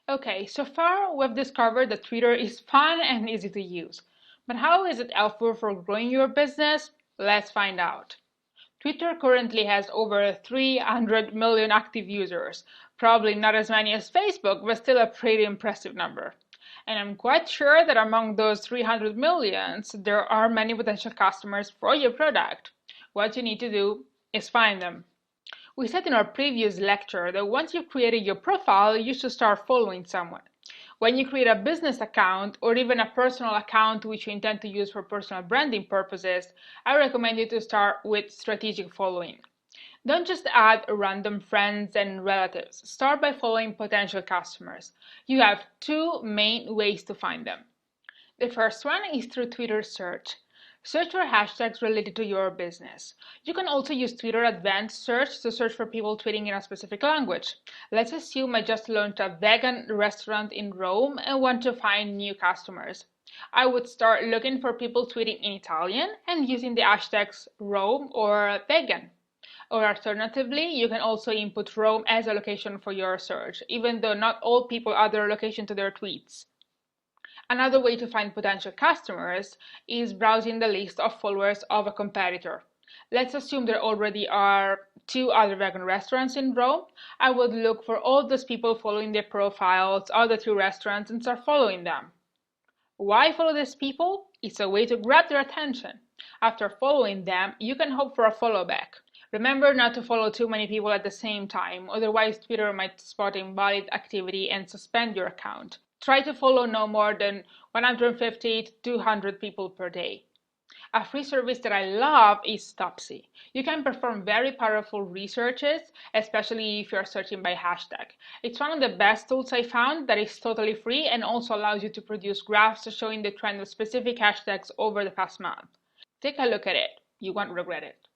Okay, so far we've discovered that Twitter is fun and easy to use. But how is it helpful for growing your business? Let's find out. Twitter currently has over 300 million active users, probably not as many as Facebook, but still a pretty impressive number. And I'm quite sure that among those 300 millions, there are many potential customers for your product. What you need to do is find them. We said in our previous lecture that once you've created your profile, you should start following someone. When you create a business account or even a personal account which you intend to use for personal branding purposes, I recommend you to start with strategic following. Don't just add random friends and relatives. Start by following potential customers. You have two main ways to find them. The first one is through Twitter search. Search for hashtags related to your business. You can also use Twitter Advanced Search to search for people tweeting in a specific language. Let's assume I just launched a vegan restaurant in Rome and want to find new customers. I would start looking for people tweeting in Italian and using the hashtags Rome or vegan. Or alternatively, you can also input Rome as a location for your search, even though not all people add their location to their tweets. Another way to find potential customers is browsing the list of followers of a competitor. Let's assume there already are two other vegan restaurants in Rome. I would look for all those people following their profiles of the two restaurants and start following them. Why follow these people? It's a way to grab their attention. After following them, you can hope for a follow back. Remember not to follow too many people at the same time, otherwise Twitter might spot invalid activity and suspend your account. Try to follow no more than 150 to 200 people per day. A free service that I love is Topsy. You can perform very powerful researches, especially if you're searching by hashtag. It's one of the best tools I found that is totally free and also allows you to produce graphs showing the trend of specific hashtags over the past month. Take a look at it. You won't regret it.